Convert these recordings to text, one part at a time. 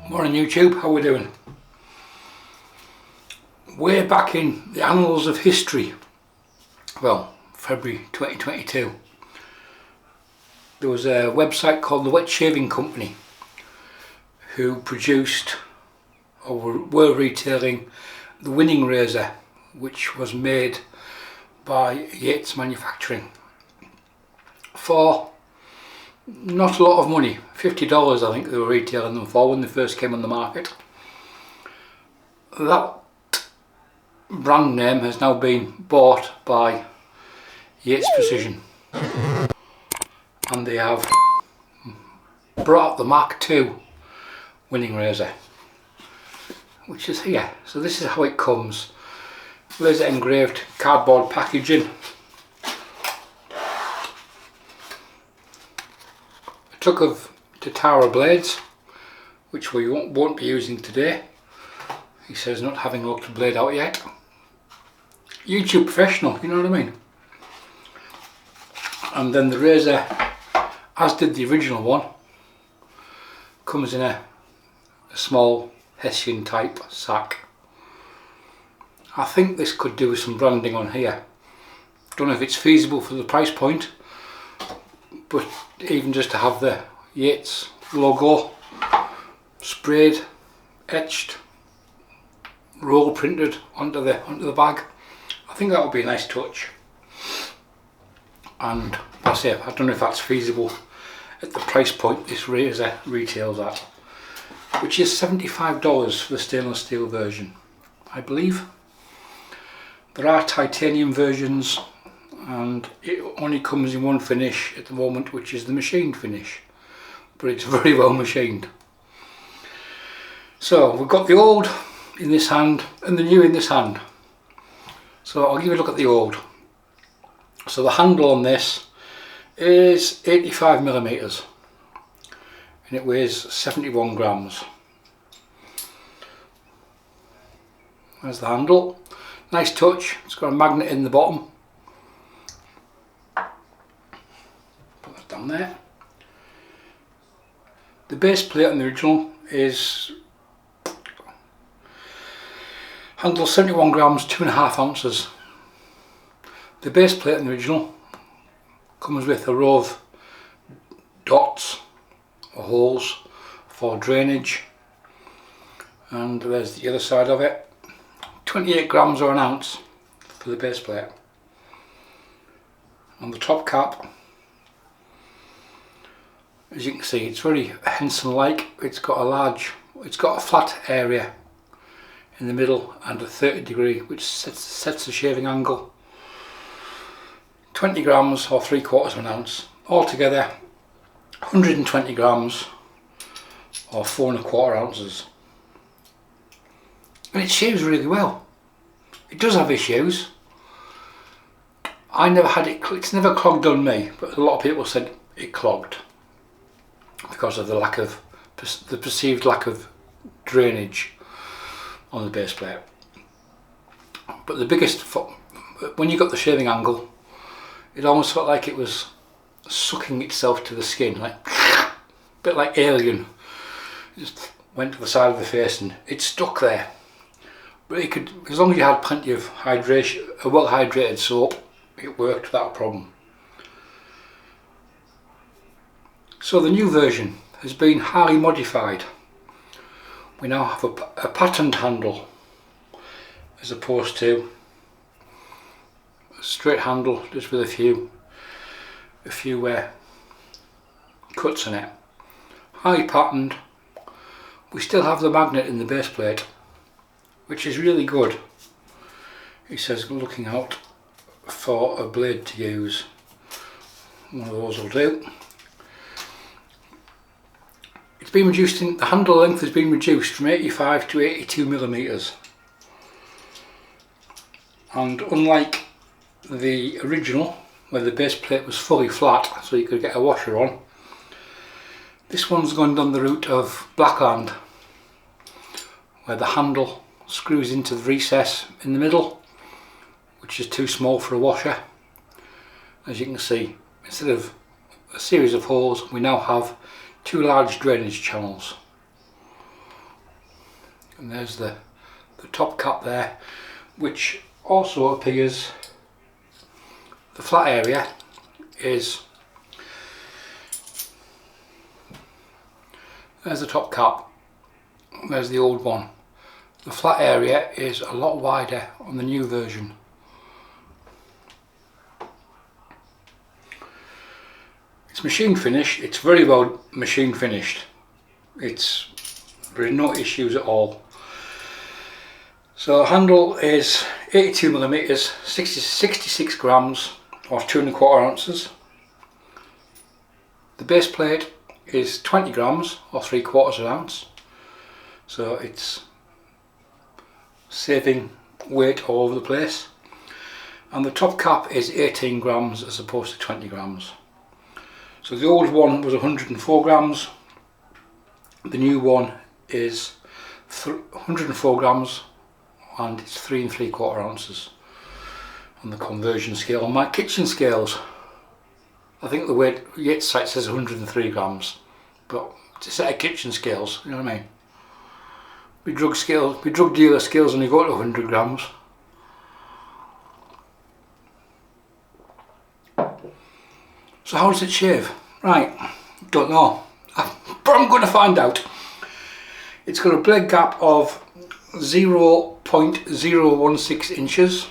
Morning YouTube, how we doing? Way back in the annals of history, well, February 2022, there was a website called the Wet Shaving Company who produced or were retailing the winning razor, which was made by Yates manufacturing for not a lot of money. $50 I think they were retailing them for when they first came on the market. That brand name has now been bought by Yates Precision, and they have brought out the Mark II winning razor, which is here. So this is how it comes. Laser engraved cardboard packaging. A truck of Tatara blades, which we won't be using today. He says not having looked the blade out yet. YouTube professional, you know what I mean? And then the razor, as did the original one, comes in a small Hessian type sack. I think this could do with some branding on here. Don't know if it's feasible for the price point, but even just to have the Yates logo sprayed, etched, roll printed onto the bag, I think that would be a nice touch. And I say, I don't know if that's feasible at the price point this razor retails at, which is $75 for the stainless steel version, I believe. There are titanium versions, and it only comes in one finish at the moment, which is the machined finish, but it's very well machined. So we've got the old in this hand and the new in this hand. So I'll give you a look at the old. So the handle on this is 85mm and it weighs 71 grams. There's the handle. Nice touch. It's got a magnet in the bottom. Put that down there. The base plate on the original is handle 71 grams, 2.5 ounces. The base plate on the original comes with a row of dots or holes for drainage, and there's the other side of it. 28 grams or an ounce for the base plate. On the top cap, as you can see, it's very Henson-like. It's got a flat area in the middle and a 30°, which sets the shaving angle. 20 grams or 3/4 of an ounce. Altogether 120 grams or 4.25 ounces. And it shaves really well. It does have issues. I never had it, it's never clogged on me, but a lot of people said it clogged because of the perceived lack of drainage on the base plate. But the biggest, when you got the shaving angle, it almost felt like it was sucking itself to the skin, like a bit like Alien. It just went to the side of the face and it stuck there. But it could, as long as you had plenty of hydration, a well hydrated soap, it worked without a problem. So the new version has been highly modified. We now have a patterned handle as opposed to a straight handle just with a few cuts in it. Highly patterned. We still have the magnet in the base plate, which is really good. It says looking out for a blade to use. One of those will do. It's been reduced the handle length has been reduced from 85 to 82mm. And unlike the original, where the base plate was fully flat so you could get a washer on, this one's gone down the route of Blackland, where the handle screws into the recess in the middle, which is too small for a washer. As you can see, instead of a series of holes, we now have two large drainage channels. and there's the top cap there, which also appears, the flat area is, there's the top cap, there's the old one. The flat area is a lot wider on the new version. It's machine finished, it's very well machine finished. There's no issues at all. So the handle is 82mm, 66 grams or 2¼ ounces. The base plate is 20 grams or 3/4 ounce. So it's saving weight all over the place. And the top cap is 18 grams as opposed to 20 grams. So the old one was 104 grams. The new one is 104 grams and it's 3¾ ounces on the conversion scale. On my kitchen scales, I think the weight Yates site says 103 grams, but it's a set of kitchen scales, you know what I mean? We drug dealer scales only go to 100 grams. So how does it shave? Right, don't know, but I'm going to find out. It's got a blade gap of 0.016 inches,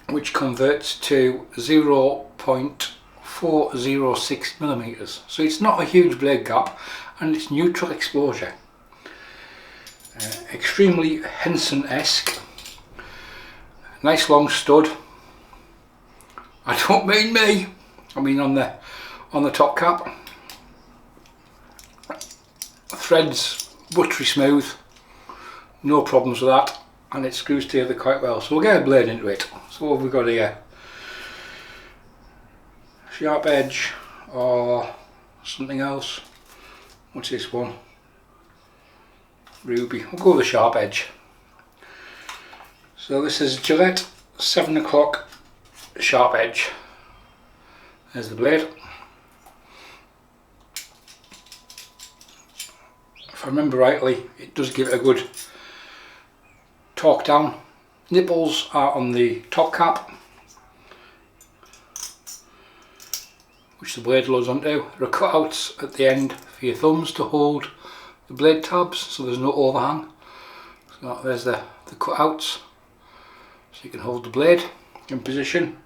which converts to 0.406 millimeters. So it's not a huge blade gap, and it's neutral exposure. Extremely Henson-esque. Nice long stud. I don't mean me. I mean on the top cap. Threads buttery smooth. No problems with that, and it screws together quite well. So we'll get a blade into it. So what have we got here? Sharp edge or something else. What's this one? Ruby. We'll go with the sharp edge. So this is Gillette 7 o'clock sharp edge. There's the blade. If I remember rightly, it does give it a good torque down. Nipples are on the top cap, which the blade loads onto. There are cutouts at the end for your thumbs to hold the blade tabs, so there's no overhang. So there's the cutouts, so you can hold the blade in position,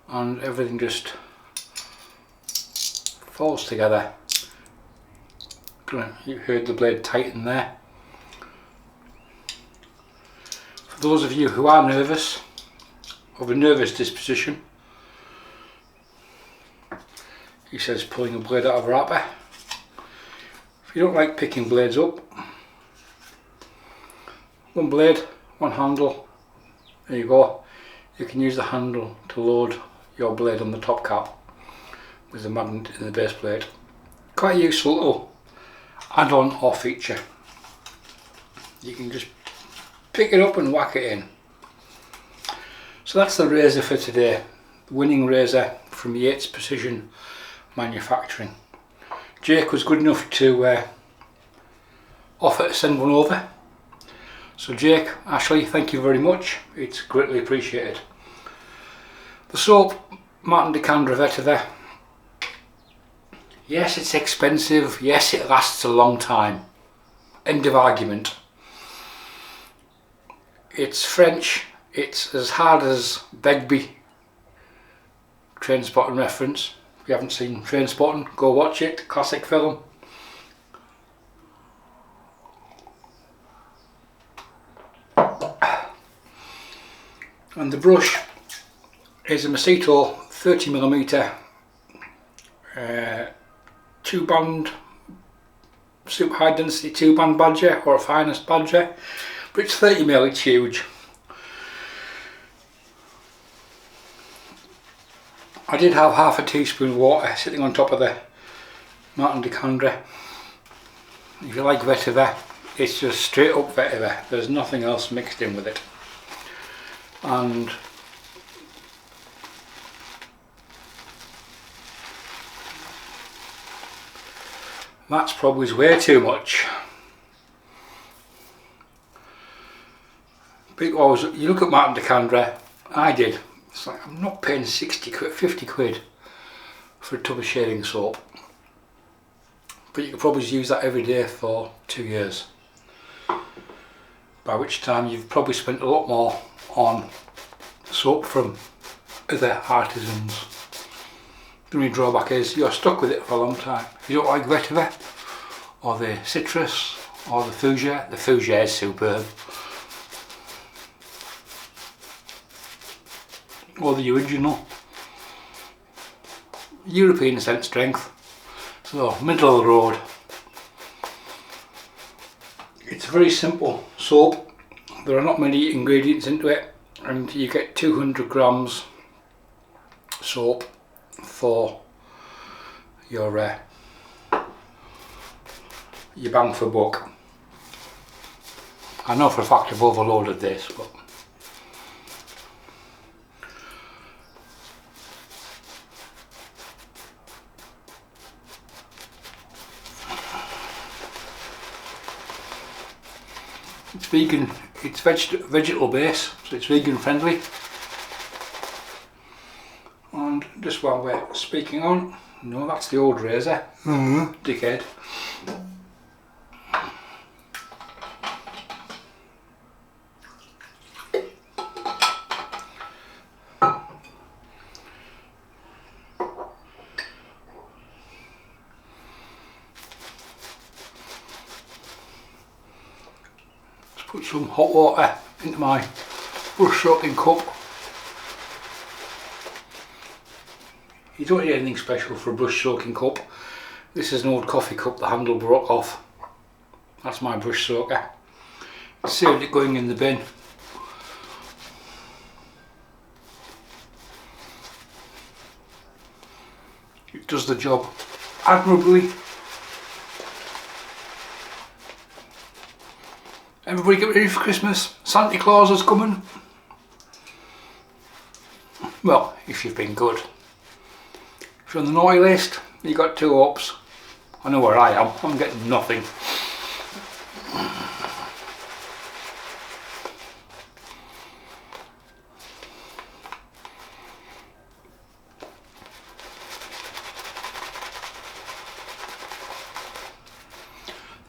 and everything just falls together. You heard the blade tighten there. For those of you who are nervous, of a nervous disposition, he says pulling a blade out of a wrapper. If you don't like picking blades up, one blade, one handle, there you go. You can use the handle to load your blade on the top cap with the magnet in the base plate. Quite a useful little add-on or feature. You can just pick it up and whack it in. So that's the razor for today. The winning razor from Yates Precision Manufacturing. Jake was good enough to offer to send one over. So Jake, Ashley, thank you very much. It's greatly appreciated. The soap, Martin Candre Vetiver. Yes, it's expensive. Yes, it lasts a long time. End of argument. It's French. It's as hard as Begbie. Trainspotting reference. If you haven't seen Trainspotting, go watch it. Classic film. And the brush is a Maseto 30mm 2-band super high density 2-band badger, or a finest badger, but it's 30mm, it's huge. I did have half a teaspoon water sitting on top of the Martin de Candre. If you like vetiver, it's just straight up vetiver, there's nothing else mixed in with it. And That's probably way too much. Because you look at Martin de Candre, I did. It's like, I'm not paying 60 quid, 50 quid for a tub of shaving soap. But you could probably use that every day for 2 years. By which time you've probably spent a lot more on soap from other artisans. The only drawback is you're stuck with it for a long time. If you don't like Vetiver, or the citrus, or the fougere is superb. Or the original. European scent strength. So, middle of the road. It's a very simple soap. There are not many ingredients into it, and you get 200 grams soap for your bang for buck. I know for a fact I've overloaded this, but it's vegan, it's vegetable base, so it's vegan friendly. And just while we're speaking on, no, that's the old razor, dickhead. Put some hot water into my brush soaking cup. You don't need anything special for a brush soaking cup. This is an old coffee cup, the handle broke off. That's my brush soaker. Saved it going in the bin. It does the job admirably. Everybody get ready for Christmas. Santa Claus is coming. Well, if you've been good. If you're on the naughty list, you got 2 ups. I know where I am. I'm getting nothing.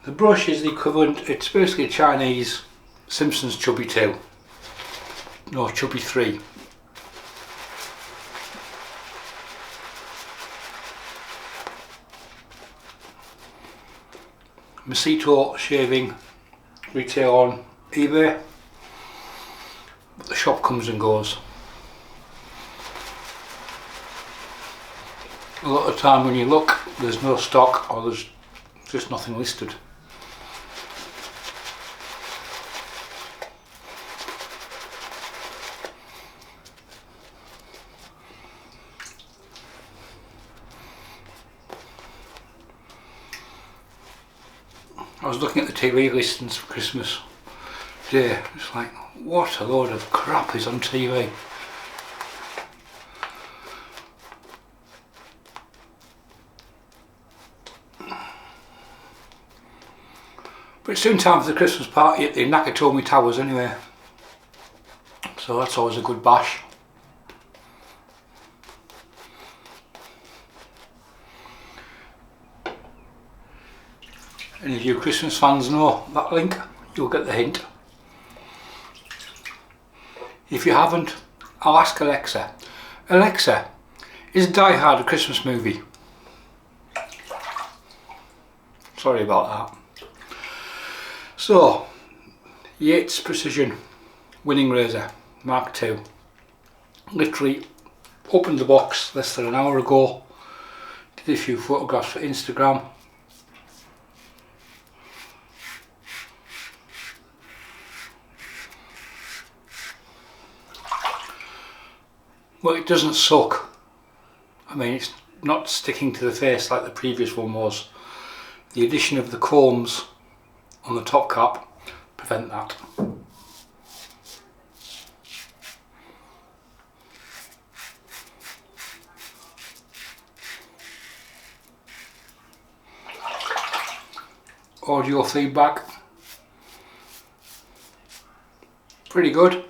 The brush is the equivalent, it's basically a Chinese Simpsons Chubby 2. No, Chubby 3. Maseto shaving, retail on eBay, but the shop comes and goes. A lot of the time when you look, there's no stock or there's just nothing listed. I was looking at the TV listings for Christmas Day. It's like, what a load of crap is on TV. But it's soon time for the Christmas party at the Nakatomi Towers anyway. So that's always a good bash. Any of you Christmas fans know that link, you'll get the hint. If you haven't, I'll ask Alexa. Alexa, is Die Hard a Christmas movie? Sorry about that. So, Yates Precision Winning Razor Mark II. Literally opened the box less than an hour ago. Did a few photographs for Instagram. Well, it doesn't suck. I mean, it's not sticking to the face like the previous one was. The addition of the combs on the top cap prevent that. audio feedback. Pretty good.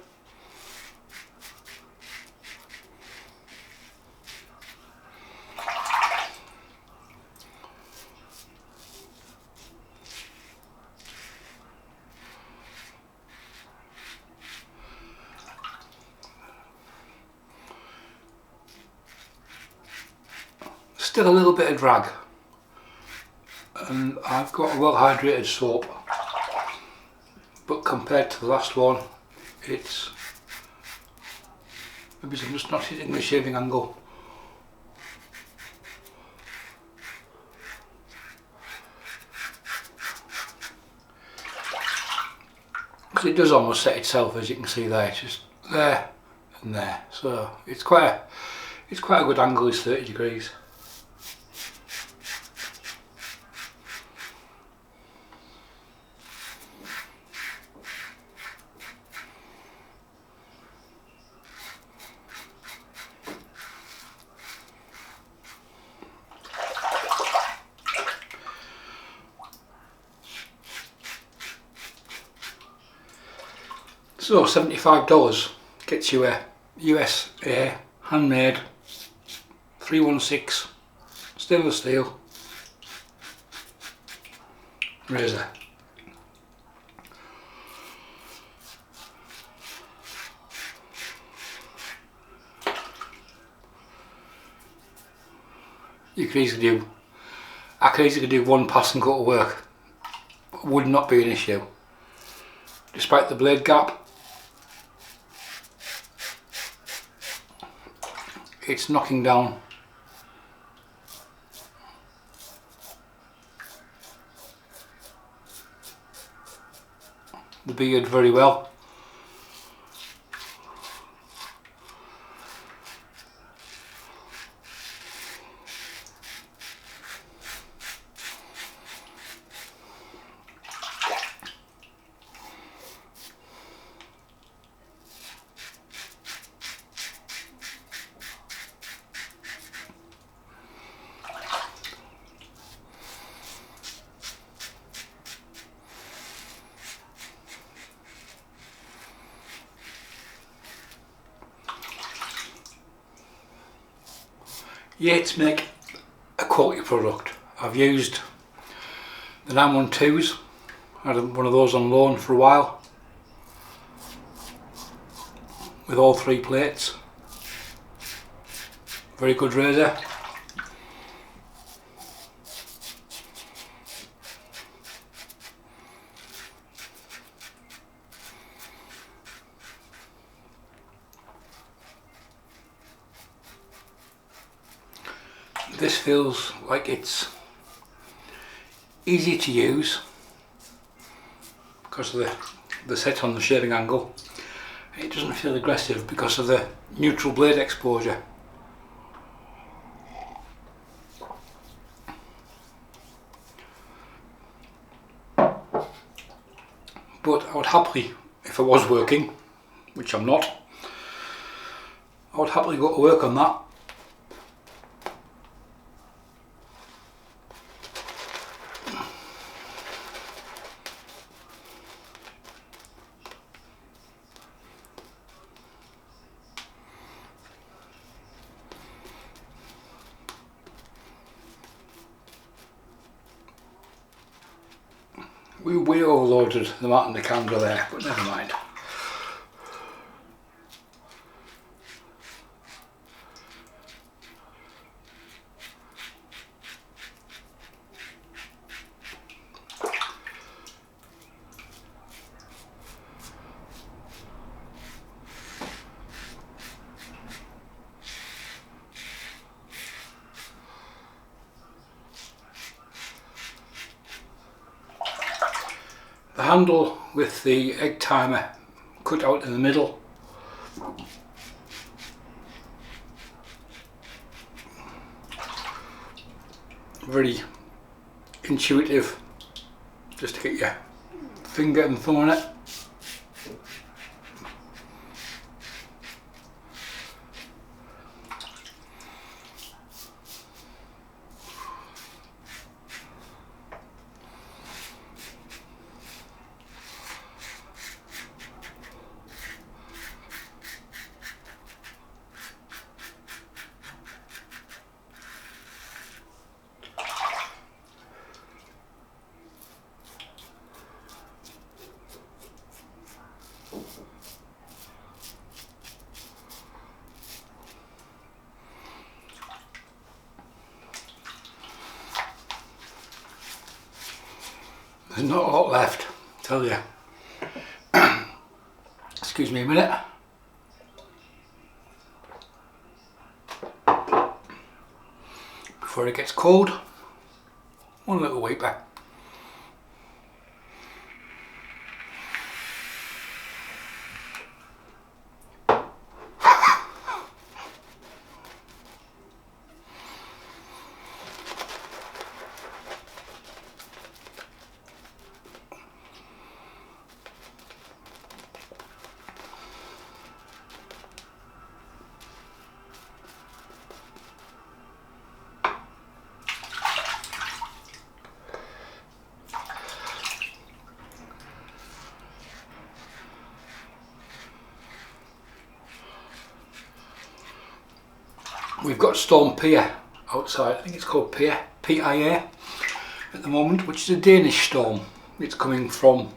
Still a little bit of drag, and I've got a well hydrated soap, but compared to the last one, it's maybe I'm just not hitting the shaving angle. Because it does almost set itself, as you can see there. It's just there and there, so it's quite a good angle. Is 30 degrees. So $75 gets you a USA handmade 316 stainless steel razor. I could easily do one pass and go to work. Would not be an issue. Despite the blade gap, it's knocking down the beard very well. Yates make a quality product. I've used the 912s, I had one of those on loan for a while with all 3 plates. Very good razor. This feels like it's easy to use because of the set on the shaving angle. It doesn't feel aggressive because of the neutral blade exposure. But I would happily, if I was working, which I'm not, I would happily go to work on that. We overloaded the mat and the Candre there, but never mind. The handle with the egg timer cut out in the middle. Very intuitive, just to get your finger and thumb on it. There's not a lot left, I tell you. Excuse me a minute. Before it gets cold, one little wiper. We've got storm Pier outside. I think it's called Pier, P-I-A, at the moment, which is a Danish storm. It's coming from,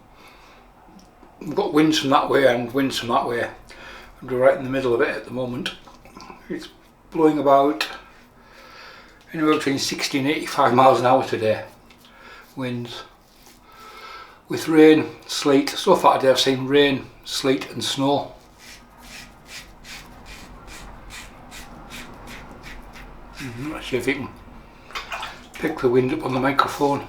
we've got winds from that way and winds from that way, and we're right in the middle of it at the moment. It's blowing about anywhere between 60 and 85 miles an hour today, winds, with rain, sleet. So far today I've seen rain, sleet and snow. Let's see if you can pick the wind up on the microphone.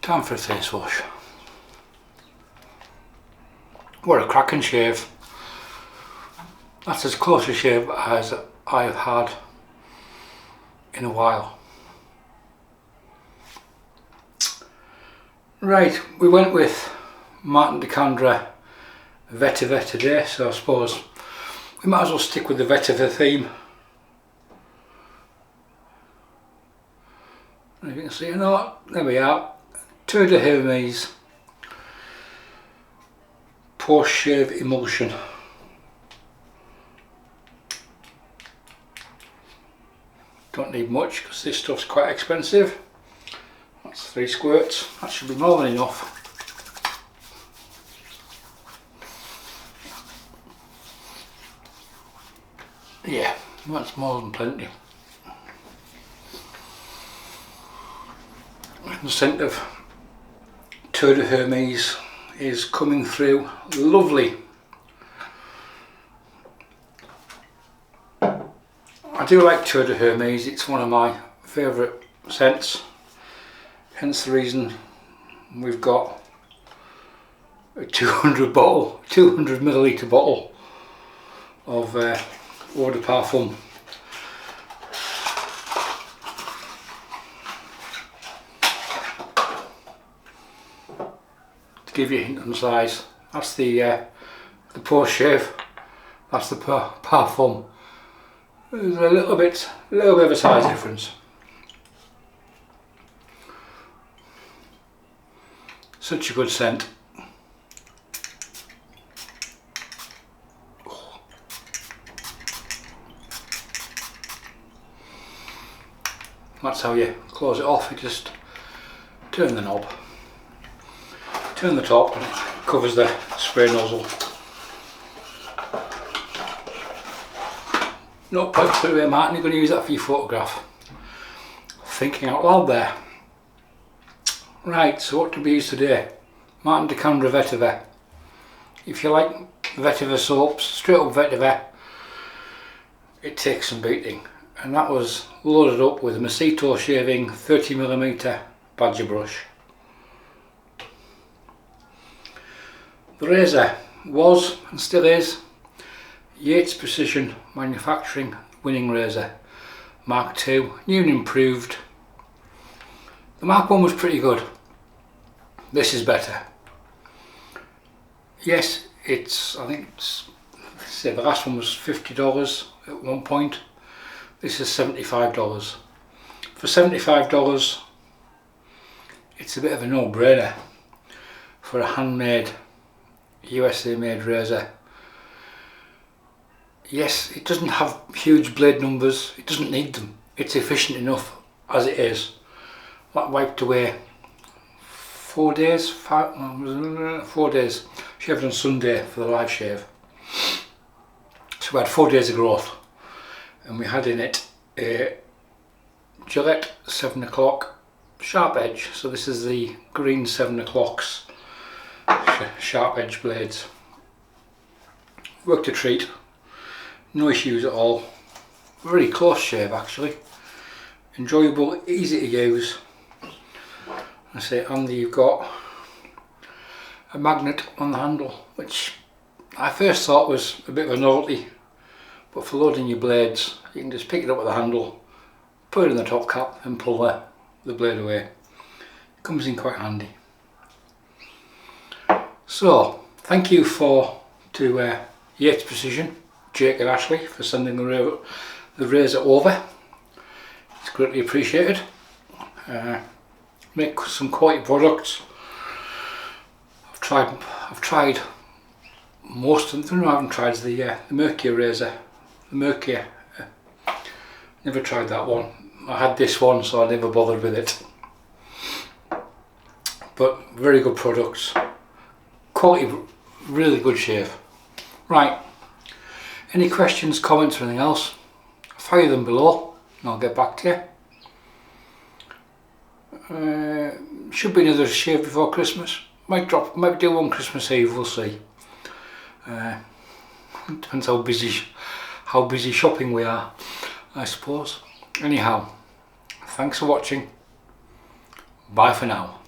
Time for a face wash. What a cracking shave. That's as close a shave as I have had in a while. Right, we went with Martin de Candre Vetiver today, so I suppose we might as well stick with the Vetiver theme. As you can see, there we are. Terre de Hermes post shave emulsion. Don't need much because this stuff's quite expensive. That's 3 squirts. That should be more than enough. Yeah, that's more than plenty. The scent of Terre de Hermes is coming through. Lovely. I do like Terre de Hermes. It's one of my favourite scents. Hence the reason we've got a 200 millilitre bottle of eau de parfum. To give you a hint on size, that's the post shave, that's the parfum. There's a little bit of a size difference. Such a good scent. That's how you close it off. You just turn the knob, turn the top, and it covers the spray nozzle. No point put it away, Martin, you're going to use that for your photograph. Thinking out loud there. Right, so what did we use today? Martin de Candre Vetiver. If you like vetiver soaps, straight up vetiver, it takes some beating. And that was loaded up with a Maseto shaving 30mm badger brush. The razor was, and still is, Yates Precision Manufacturing winning razor. Mark II, new and improved. The Mark I was pretty good. This is better. Yes, I think say the last one was $50 at one point. This is $75. For $75, it's a bit of a no-brainer for a handmade, USA made razor. Yes, it doesn't have huge blade numbers, it doesn't need them. It's efficient enough as it is. That wiped away 4 days, 4 days. Shaved on Sunday for the live shave. So we had 4 days of growth. And we had in it a Gillette 7 o'clock sharp edge. So this is the green 7 o'clocks sharp edge blades. Worked a treat. No issues at all. Very close shave actually. Enjoyable, easy to use. I say, and you've got a magnet on the handle, which I first thought was a bit of a novelty, but for loading your blades, you can just pick it up with the handle, put it in the top cap and pull the blade away. It comes in quite handy. So, thank you to Yates Precision, Jake and Ashley, for sending the razor over. It's greatly appreciated. Make some quality products. I've tried most of them. I haven't tried the Mercury razor. The Mercury. Never tried that one. I had this one, so I never bothered with it. But very good products. Quality, really good shave. Right. Any questions, comments, or anything else? Fire them below, and I'll get back to you. Should be another shave before Christmas. Might do one Christmas Eve, we'll see. Depends how busy shopping we are, I suppose. Anyhow, thanks for watching. Bye for now.